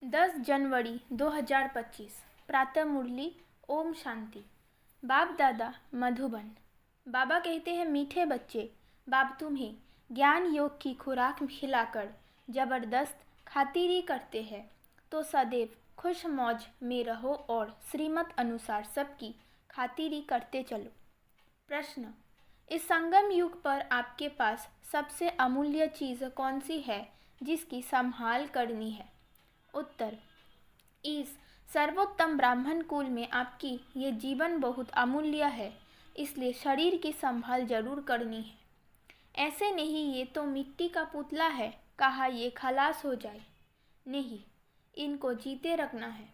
10 जनवरी 2025 प्रातः मुरली। ओम शांति। बाप दादा मधुबन। बाबा कहते हैं, मीठे बच्चे, बाप तुम्हें ज्ञान योग की खुराक खिलाकर ज़बरदस्त खातिरी करते हैं, तो सदैव खुश मौज में रहो और श्रीमत अनुसार सबकी खातिरी करते चलो। प्रश्न: इस संगम युग पर आपके पास सबसे अमूल्य चीज़ कौन सी है जिसकी संभाल करनी है? उत्तर: इस सर्वोत्तम ब्राह्मण कुल में आपकी ये जीवन बहुत अमूल्य है, इसलिए शरीर की संभाल जरूर करनी है। ऐसे नहीं, ये तो मिट्टी का पुतला है, कहा ये खलास हो जाए। नहीं, इनको जीते रखना है।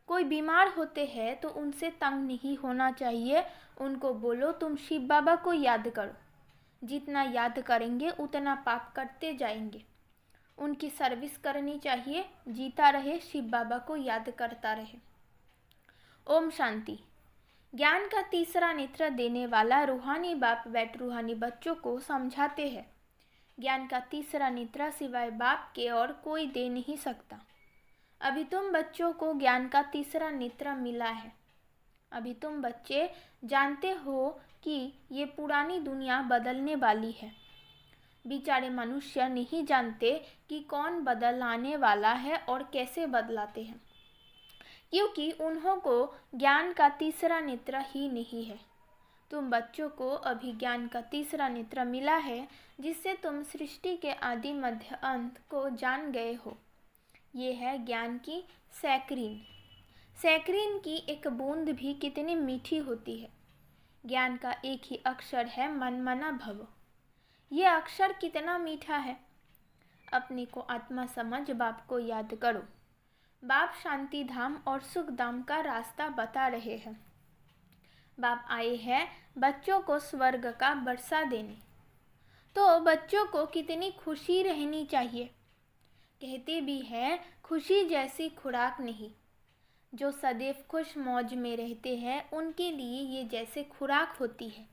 कोई बीमार होते हैं तो उनसे तंग नहीं होना चाहिए। उनको बोलो, तुम शिव बाबा को याद करो। जितना याद करेंगे उतना पाप करते जाएंगे। उनकी सर्विस करनी चाहिए, जीता रहे, शिव बाबा को याद करता रहे। ओम शांति। ज्ञान का तीसरा नेत्र देने वाला रूहानी बाप बैठ रूहानी बच्चों को समझाते हैं, ज्ञान का तीसरा नेत्र सिवाय बाप के और कोई दे नहीं सकता। अभी तुम बच्चों को ज्ञान का तीसरा नेत्र मिला है। अभी तुम बच्चे जानते हो कि ये पुरानी दुनिया बदलने वाली है। बेचारे मनुष्य नहीं जानते कि कौन बदलाने वाला है और कैसे बदलाते हैं, क्योंकि उन्हों को ज्ञान का तीसरा नेत्र ही नहीं है। तुम बच्चों को अभी ज्ञान का तीसरा नेत्र मिला है, जिससे तुम सृष्टि के आदि मध्य अंत को जान गए हो। ये है ज्ञान की सैकरीन। सैकरीन की एक बूंद भी कितनी मीठी होती है। ज्ञान का एक ही अक्षर है, मन मना भव। ये अक्षर कितना मीठा है। अपने को आत्मा समझ बाप को याद करो। बाप शांति धाम और सुख धाम का रास्ता बता रहे हैं। बाप आए हैं बच्चों को स्वर्ग का बरसा देने। तो बच्चों को कितनी खुशी रहनी चाहिए। कहते भी हैं, खुशी जैसी खुराक नहीं। जो सदैव खुश मौज में रहते हैं उनके लिए ये जैसे खुराक होती है।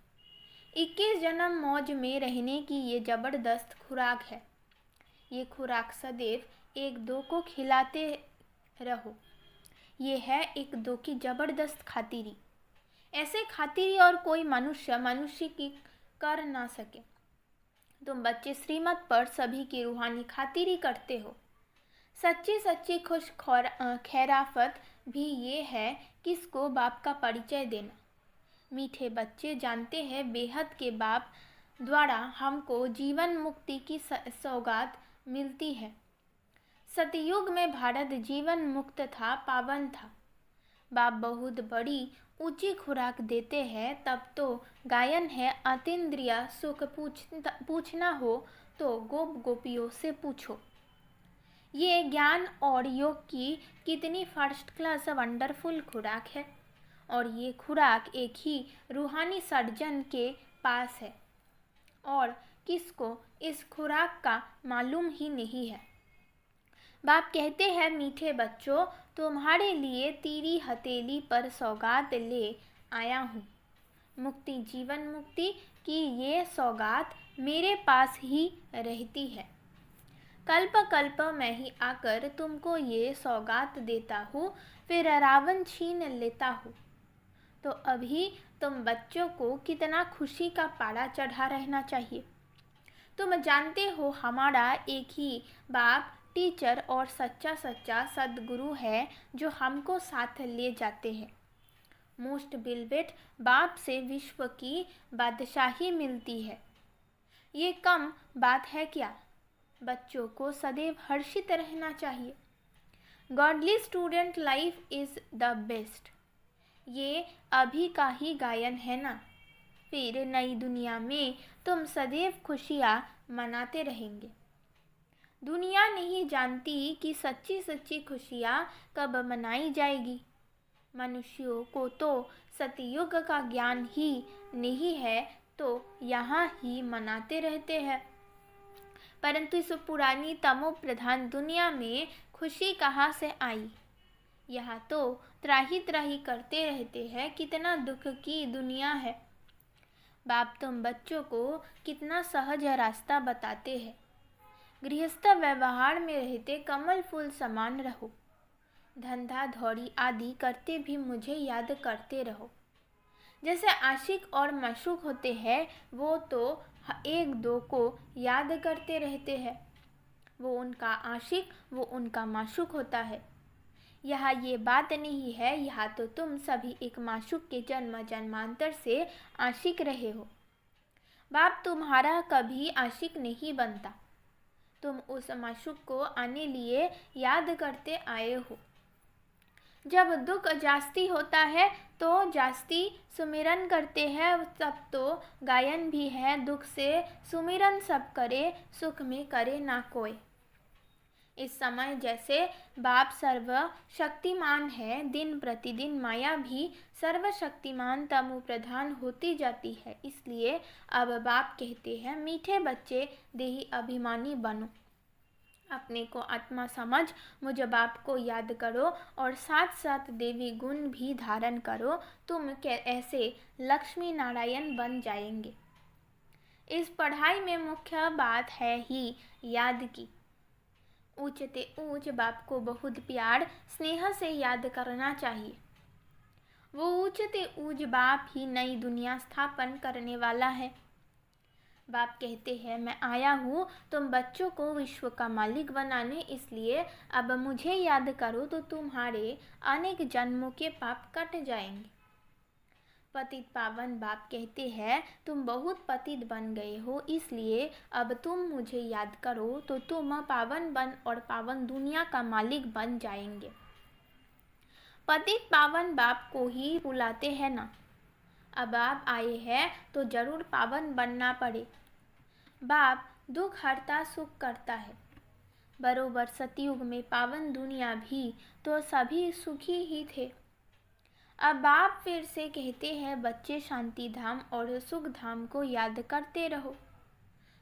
21 जन्म मौज में रहने की ये ज़बरदस्त खुराक है। ये खुराक सदैव एक दो को खिलाते रहो। ये है एक दो की ज़बरदस्त खातिरी। ऐसे खातिरी और कोई मनुष्य की कर ना सके। तुम बच्चे श्रीमत पर सभी की रूहानी खातिरी करते हो। सच्ची खुश खैराफत भी ये है किसको बाप का परिचय देना। मीठे बच्चे जानते हैं, बेहद के बाप द्वारा हमको जीवन मुक्ति की सौगात मिलती है। सतयुग में भारत जीवन मुक्त था, पावन था। बाप बहुत बड़ी ऊंची खुराक देते हैं। तब तो गायन है, अतीन्द्रिय सुख पूछना हो तो गोप गोपियों से पूछो। ये ज्ञान और योग की कितनी फर्स्ट क्लास वंडरफुल खुराक है। और ये खुराक एक ही रूहानी सर्जन के पास है और किसको इस खुराक का मालूम ही नहीं है। बाप कहते हैं, मीठे बच्चों, तुम्हारे लिए तेरी हथेली पर सौगात ले आया हूँ। मुक्ति, जीवन मुक्ति की ये सौगात मेरे पास ही रहती है। कल्प कल्प मैं ही आकर तुमको ये सौगात देता हूँ, फिर रावण छीन लेता हूँ। तो अभी तुम बच्चों को कितना खुशी का पारा चढ़ा रहना चाहिए। तुम जानते हो, हमारा एक ही बाप टीचर और सच्चा सदगुरु है जो हमको साथ ले जाते हैं। मोस्ट बिलवेट बाप से विश्व की बादशाही मिलती है। ये कम बात है क्या? बच्चों को सदैव हर्षित रहना चाहिए। Godly student life is the best. ये अभी का ही गायन है ना। फिर नई दुनिया में तुम सदैव खुशियाँ मनाते रहेंगे। दुनिया नहीं जानती कि सच्ची खुशियाँ कब मनाई जाएगी। मनुष्यों को तो सतयुग का ज्ञान ही नहीं है, तो यहाँ ही मनाते रहते हैं। परंतु इस पुरानी तमो प्रधान दुनिया में खुशी कहाँ से आई? यहाँ तो त्राही करते रहते हैं। कितना दुख की दुनिया है। बाप तुम बच्चों को कितना सहज रास्ता बताते हैं। गृहस्थ व्यवहार में रहते कमल फूल समान रहो। धंधा धौड़ी आदि करते भी मुझे याद करते रहो। जैसे आशिक और माशूक होते हैं, वो तो एक दो को याद करते रहते हैं। वो उनका आशिक, वो उनका माशूक होता है। यहाँ ये बात नहीं है, यहाँ तो तुम सभी एक माशूक के जन्म जन्मांतर से आशिक रहे हो। बाप तुम्हारा कभी आशिक नहीं बनता। तुम उस माशूक को आने लिए याद करते आए हो। जब दुख जास्ती होता है तो जास्ती सुमिरन करते हैं, सब तो गायन भी है। दुख से सुमिरन सब करे, सुख में करे ना कोई। इस समय जैसे बाप सर्व शक्तिमान है, दिन प्रतिदिन माया भी सर्वशक्तिमान तमो प्रधान होती जाती है। इसलिए अब बाप कहते हैं, मीठे बच्चे देही अभिमानी बनो। अपने को आत्मा समझ मुझ बाप को याद करो और साथ साथ देवी गुण भी धारण करो। तुम ऐसे लक्ष्मी नारायण बन जाएंगे। इस पढ़ाई में मुख्य बात है ही याद की। ऊंचते ऊंच बाप को बहुत प्यार स्नेह से याद करना चाहिए। वो ऊंचते ऊंच बाप ही नई दुनिया स्थापन करने वाला है। बाप कहते हैं, मैं आया हूँ तुम बच्चों को विश्व का मालिक बनाने, इसलिए अब मुझे याद करो तो तुम्हारे अनेक जन्मों के पाप कट जाएंगे। पतित पावन बाप कहते हैं, तुम बहुत पतित बन गए हो, इसलिए अब तुम मुझे याद करो तो तुम पावन बन और पावन दुनिया का मालिक बन जाएंगे। पतित पावन बाप को ही बुलाते हैं ना। अब आप आए हैं तो जरूर पावन बनना पड़े। बाप दुख हरता सुख करता है। बरोबर सतयुग में पावन दुनिया भी तो सभी सुखी ही थे। अब बाप फिर से कहते हैं, बच्चे शांति धाम और सुख धाम को याद करते रहो।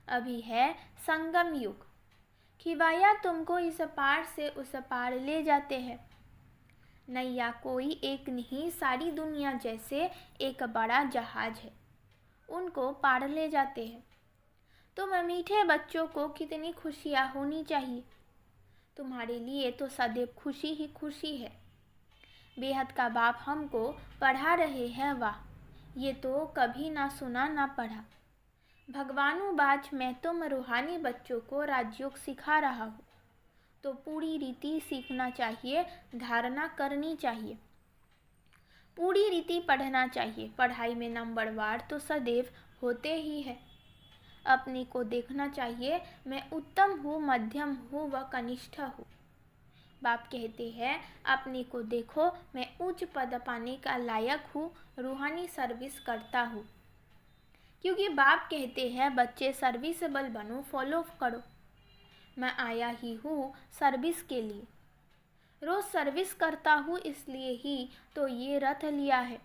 अभी है संगम युग। खिवाया तुमको इस पार से उस पार ले जाते हैं। नैया कोई एक नहीं, सारी दुनिया जैसे एक बड़ा जहाज है, उनको पार ले जाते हैं। तुम मीठे बच्चों को कितनी खुशियाँ होनी चाहिए। तुम्हारे लिए तो सदैव खुशी ही खुशी है। बेहद का बाप हमको पढ़ा रहे हैं, वाह, ये तो कभी ना सुना ना पढ़ा। भगवानु बाज मैं तुम रूहानी बच्चों को राजयोग सिखा रहा हूँ, तो पूरी रीति सीखना चाहिए, धारणा करनी चाहिए, पूरी रीति पढ़ना चाहिए। पढ़ाई में नंबरवार तो सदैव होते ही है। अपने को देखना चाहिए, मैं उत्तम हूँ, मध्यम हूँ व कनिष्ठ हूँ। बाप कहते हैं, अपने को देखो, मैं उच्च पद पाने का लायक हूँ, रूहानी सर्विस करता हूँ। क्योंकि बाप कहते हैं, बच्चे सर्विसेबल बनो, फॉलो करो। मैं आया ही हूँ सर्विस के लिए, रोज सर्विस करता हूँ, इसलिए ही तो ये रथ लिया है।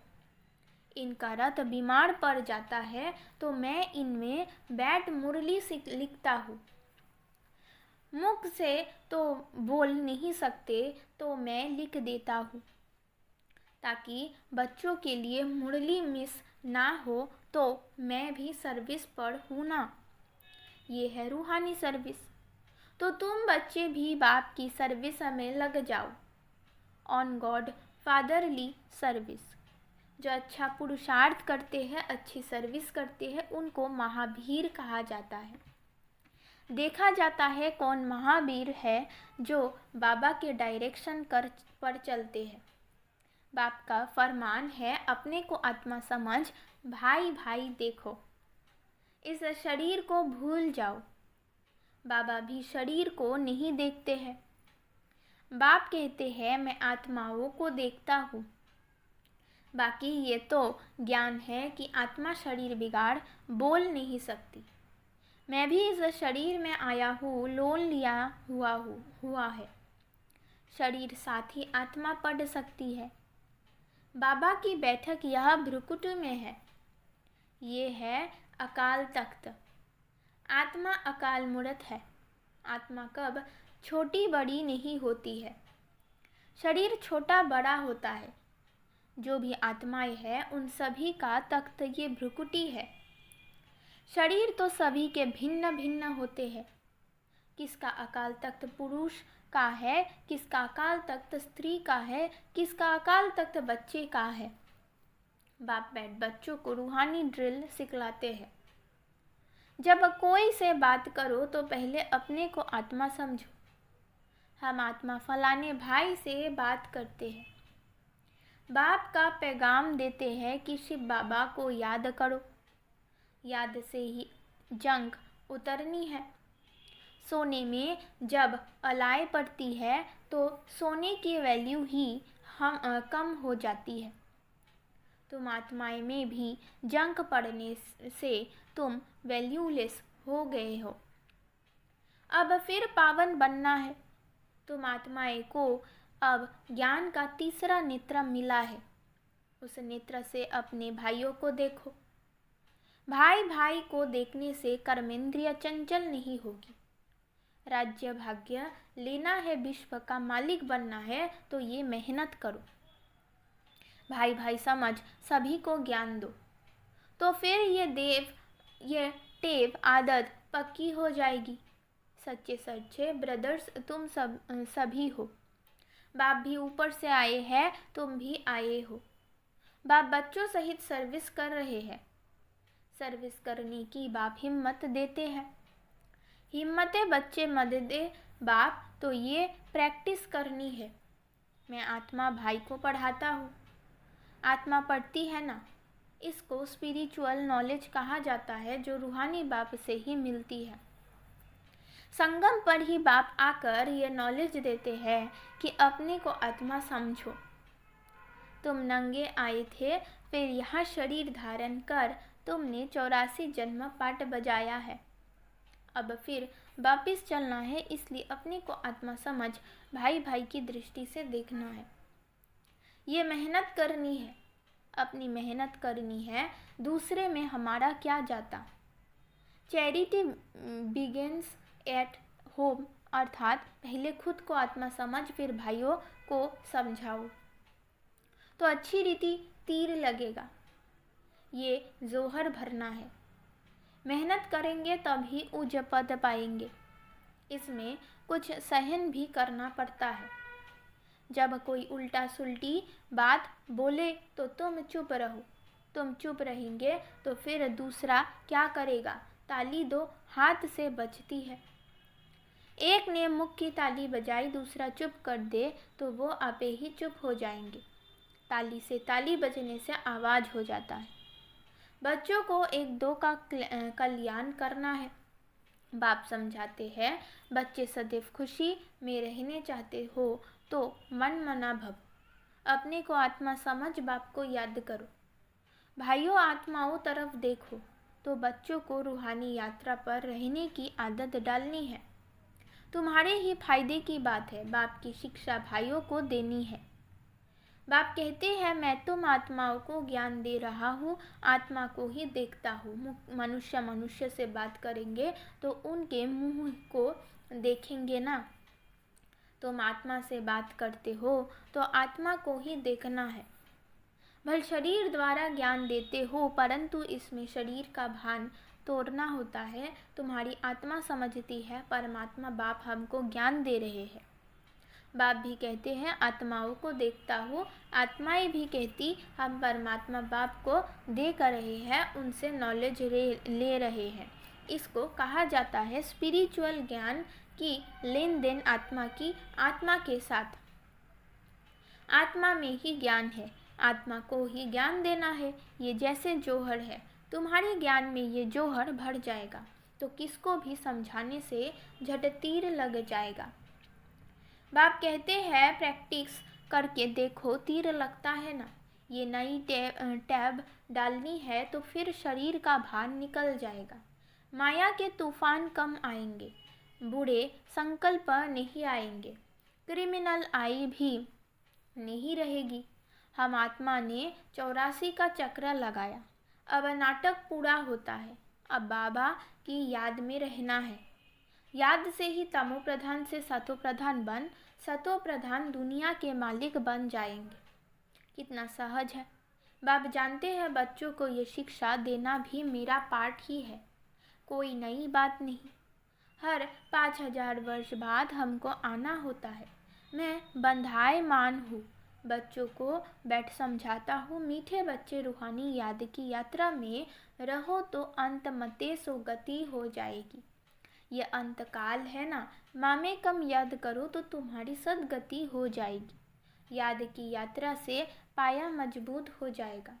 इनका रथ बीमार पड़ जाता है तो मैं इनमें बैठ मुरली लिखता हूँ। मुख से तो बोल नहीं सकते तो मैं लिख देता हूँ, ताकि बच्चों के लिए मुरली मिस ना हो। तो मैं भी सर्विस पर हूँ ना। ये है रूहानी सर्विस। तो तुम बच्चे भी बाप की सर्विस में लग जाओ। On God fatherly service. जो अच्छा पुरुषार्थ करते हैं, अच्छी सर्विस करते हैं, उनको महावीर कहा जाता है। देखा जाता है कौन महावीर है, जो बाबा के डायरेक्शन पर चलते हैं। बाप का फरमान है, अपने को आत्मा समझ, भाई भाई देखो, इस शरीर को भूल जाओ। बाबा भी शरीर को नहीं देखते हैं। बाप कहते हैं, मैं आत्माओं को देखता हूँ। बाकी ये तो ज्ञान है कि आत्मा शरीर बिगाड़ बोल नहीं सकती। मैं भी इस शरीर में आया हूँ, लोन लिया हुआ है। शरीर साथ ही आत्मा पढ़ सकती है। बाबा की बैठक यह भ्रुकुट में है। ये है अकाल तख्त। आत्मा अकाल मूर्त है। आत्मा कब छोटी बड़ी नहीं होती है। शरीर छोटा बड़ा होता है। जो भी आत्माएं हैं, उन सभी का तख्त ये भ्रुकुटी है। शरीर तो सभी के भिन्न भिन्न होते हैं। किसका अकाल तख्त पुरुष का है, किसका अकाल तख्त स्त्री का है, किसका अकाल तख्त बच्चे का है। बाप बैठ बच्चों को रूहानी ड्रिल सिखलाते हैं। जब कोई से बात करो तो पहले अपने को आत्मा समझो। हम आत्मा फलाने भाई से बात करते हैं। बाप का पैगाम देते हैं कि शिव बाबा को याद करो। याद से ही जंग उतरनी है। सोने में जब अलाय पड़ती है तो सोने की वैल्यू ही कम हो जाती है। तुम आत्माएं में भी जंग पड़ने से तुम वैल्यूलेस हो गए हो। अब फिर पावन बनना है। तुम आत्माएं को अब ज्ञान का तीसरा नेत्र मिला है। उस नेत्र से अपने भाइयों को देखो। भाई भाई को देखने से कर्मेंद्रिय चंचल नहीं होगी। राज्य भाग्य लेना है, विश्व का मालिक बनना है तो ये मेहनत करो। भाई भाई समझ सभी को ज्ञान दो तो फिर ये टेव आदत पक्की हो जाएगी। सच्चे सच्चे ब्रदर्स तुम सभी हो। बाप भी ऊपर से आए हैं, तुम भी आए हो। बाप बच्चों सहित सर्विस कर रहे हैं। सर्विस करने की बाप हिम्मत देते हैं। हिम्मतें बच्चे मददे बाप तो ये प्रैक्टिस करनी है। मैं आत्मा भाई को पढ़ाता हूँ। आत्मा पढ़ती है ना, इसको स्पिरिचुअल नॉलेज कहा जाता है जो रूहानी बाप से ही मिलती है। संगम पर ही बाप आकर ये नॉलेज देते हैं कि अपने को आत्मा समझो। तुम नंगे आए थे, फिर यहाँ शरीर धारण कर तुमने 84 जन्म पाठ बजाया है। अब फिर वापिस चलना है, इसलिए अपने को आत्मा समझ भाई भाई की दृष्टि से देखना है। ये मेहनत करनी है, अपनी मेहनत करनी है। दूसरे में हमारा क्या जाता। चैरिटी बिगिंस एट होम, अर्थात पहले खुद को आत्मा समझ फिर भाइयों को समझाओ तो अच्छी रीति तीर लगेगा। ये जोहर भरना है। मेहनत करेंगे तभी उच्च पद पाएंगे। इसमें कुछ सहन भी करना पड़ता है। जब कोई उल्टा सुल्टी बात बोले तो तुम चुप रहो। तुम चुप रहेंगे तो फिर दूसरा क्या करेगा। ताली दो, हाथ से बजती है। एक ने मुख की ताली बजाई, दूसरा चुप कर दे तो वो आपे ही चुप हो जाएंगे। ताली से ताली बजने से आवाज़ हो जाता है। बच्चों को एक दो का कल्याण करना है। बाप समझाते हैं, बच्चे सदैव खुशी में रहने चाहते हो तो मन मना भव। अपने को आत्मा समझ बाप को याद करो। भाइयों आत्माओं तरफ देखो तो बच्चों को रूहानी यात्रा पर रहने की आदत डालनी है। तुम्हारे ही फायदे की बात है। बाप की शिक्षा भाइयों को देनी है। बाप कहते हैं, मैं तुम आत्माओं को ज्ञान दे रहा हूँ, आत्मा को ही देखता हूँ। मनुष्य से बात करेंगे तो उनके मुंह को देखेंगे ना। तुम आत्मा से बात करते हो तो आत्मा को ही देखना है। भले शरीर द्वारा ज्ञान देते हो परंतु इसमें शरीर का भान तोड़ना होता है। तुम्हारी आत्मा समझती है परमात्मा बाप हमको ज्ञान दे रहे हैं। बाप भी कहते हैं आत्माओं को देखता हूँ। आत्माएं भी कहती हम परमात्मा बाप को देख रहे हैं, उनसे नॉलेज ले रहे हैं। इसको कहा जाता है स्पिरिचुअल ज्ञान की लेन देन आत्मा की आत्मा के साथ। आत्मा में ही ज्ञान है, आत्मा को ही ज्ञान देना है। ये जैसे जौहर है, तुम्हारे ज्ञान में ये जौहर भर जाएगा तो किसको भी समझाने से झट तीर लग जाएगा। बाप कहते हैं प्रैक्टिस करके देखो, तीर लगता है ना। ये नई टैब डालनी है तो फिर शरीर का भान निकल जाएगा। माया के तूफान कम आएंगे, बूढ़े संकल्प नहीं आएंगे, क्रिमिनल आई भी नहीं रहेगी। हम आत्मा ने 84 का चक्र लगाया, अब नाटक पूरा होता है। अब बाबा की याद में रहना है। याद से ही तमो प्रधान से सतो प्रधान बन सतो प्रधान दुनिया के मालिक बन जाएंगे। कितना सहज है। बाप जानते हैं बच्चों को ये शिक्षा देना भी मेरा पार्ट ही है, कोई नई बात नहीं। हर 5000 वर्ष बाद हमको आना होता है। मैं बंधायमान हूँ, बच्चों को बैठ समझाता हूँ। मीठे बच्चे, रूहानी याद की यात्रा में रहो तो अंत मते सो गति हो जाएगी। ये अंतकाल है ना, मामे कम याद करो तो तुम्हारी सदगति हो जाएगी। याद की यात्रा से पाया मजबूत हो जाएगा।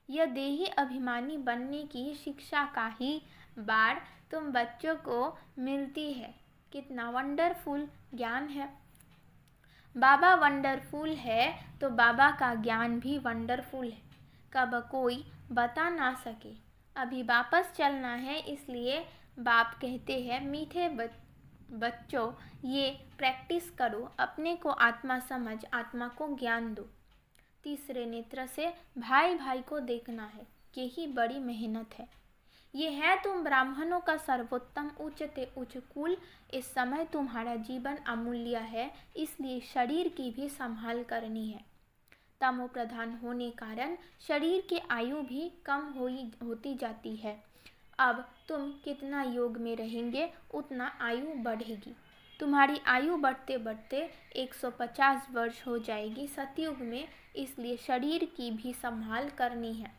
यह देही अभिमानी बनने की शिक्षा का ही बार तुम बच्चों को मिलती है। कितना वंडरफुल ज्ञान है। बाबा वंडरफुल है तो बाबा का ज्ञान भी वंडरफुल है। कब कोई बता ना सके। अभी वापस चलना है, इसलिए बाप कहते हैं मीठे बच्चों, ये प्रैक्टिस करो, अपने को आत्मा समझ, आत्मा को ज्ञान दो। तीसरे नेत्र से भाई भाई को देखना है, यही बड़ी मेहनत है। ये है तुम ब्राह्मणों का सर्वोत्तम उच्चते उच्च कुल। इस समय तुम्हारा जीवन अमूल्य है, इसलिए शरीर की भी संभाल करनी है। तमो प्रधान होने कारण शरीर की आयु भी कम होती जाती है। अब तुम कितना योग में रहेंगे उतना आयु बढ़ेगी। तुम्हारी आयु बढ़ते बढ़ते 150 वर्ष हो जाएगी सतयुग में, इसलिए शरीर की भी संभाल करनी है।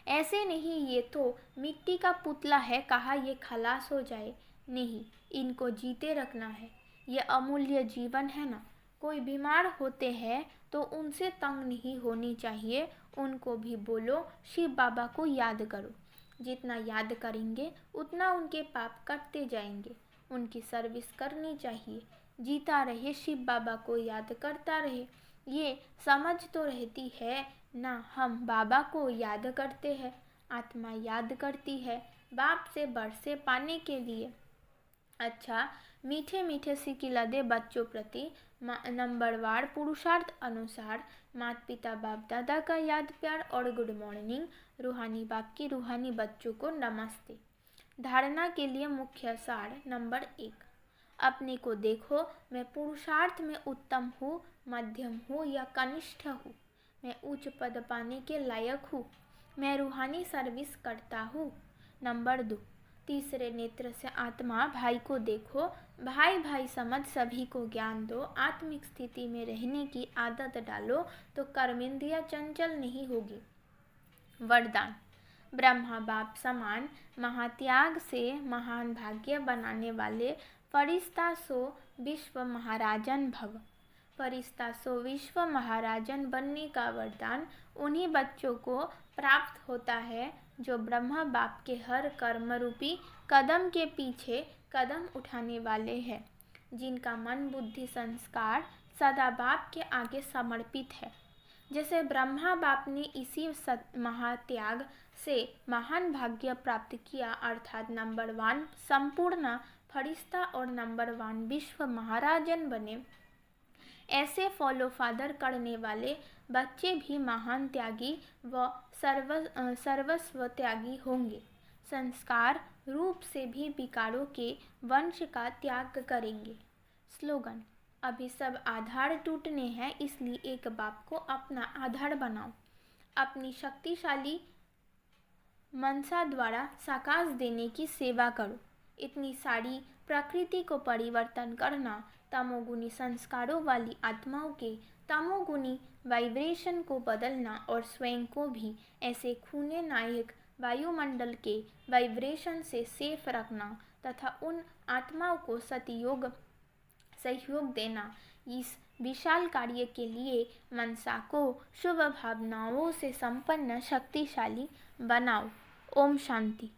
ऐसे नहीं ये तो मिट्टी का पुतला है, कहा ये खलास हो जाए, नहीं, इनको जीते रखना है। ये अमूल्य जीवन है ना। कोई बीमार होते हैं तो उनसे तंग नहीं होनी चाहिए, उनको भी बोलो शिव बाबा को याद करो। जितना याद करेंगे उतना उनके पाप कटते जाएंगे। उनकी सर्विस करनी चाहिए। जीता रहे, शिव बाबा को याद करता रहे। ये समझ तो रहती है ना, हम बाबा को याद करते हैं, आत्मा याद करती है बाप से बरसे पाने के लिए। अच्छा, मीठे मीठे सिकिला दे बच्चों प्रति नंबरवार पुरुषार्थ अनुसार माता पिता बाप दादा का याद प्यार और गुड मॉर्निंग। रूहानी बाप की रूहानी बच्चों को नमस्ते। धारणा के लिए मुख्य सार नंबर 1, अपने को देखो, मैं पुरुषार्थ में उत्तम हूँ, मध्यम हूँ या कनिष्ठ हूँ। मैं उच्च पद पाने के लायक हूँ। मैं रूहानी सर्विस करता हूँ। नंबर 2, तीसरे नेत्र से आत्मा भाई को देखो, भाई भाई समझ सभी को ज्ञान दो। आत्मिक स्थिति में रहने की आदत डालो तो कर्मेंद्रियाँ चंचल नहीं होगी। वरदान, ब्रह्मा बाप समान महात्याग से महान भाग्य बनाने वाले फरिश्ता सो विश्व महाराजन भव। फरिश्ता सो विश्व महाराजन बनने का वरदान उन्हीं बच्चों को प्राप्त होता है जो ब्रह्मा बाप के हर कर्म रूपी कदम के पीछे कदम उठाने वाले हैं, जिनका मन बुद्धि संस्कार सदा बाप के आगे समर्पित है। जैसे ब्रह्मा बाप ने इसी महात्याग से महान भाग्य प्राप्त किया, अर्थात नंबर 1 संपूर्ण फरिश्ता और नंबर 1 विश्व महाराजन बने, ऐसे फॉलो फादर करने वाले बच्चे भी महान त्यागी व सर्वस्व त्यागी होंगे। संस्कार रूप से भी विकारों के वंश का त्याग करेंगे। स्लोगन, अभी सब आधार टूटने हैं, इसलिए एक बाप को अपना आधार बनाओ। अपनी शक्तिशाली मनसा द्वारा साकाश देने की सेवा करो। इतनी सारी प्रकृति को परिवर्तन करना, तमोगुनी संस्कारों वाली आत्माओं के तमोगुनी वाइब्रेशन को बदलना और स्वयं को भी ऐसे खूने नायक वायुमंडल के वाइब्रेशन से सेफ रखना तथा उन आत्माओं को सहयोग देना, इस विशाल कार्य के लिए मनसा को शुभ भावनाओं से संपन्न शक्तिशाली बनाओ। ओम शांति।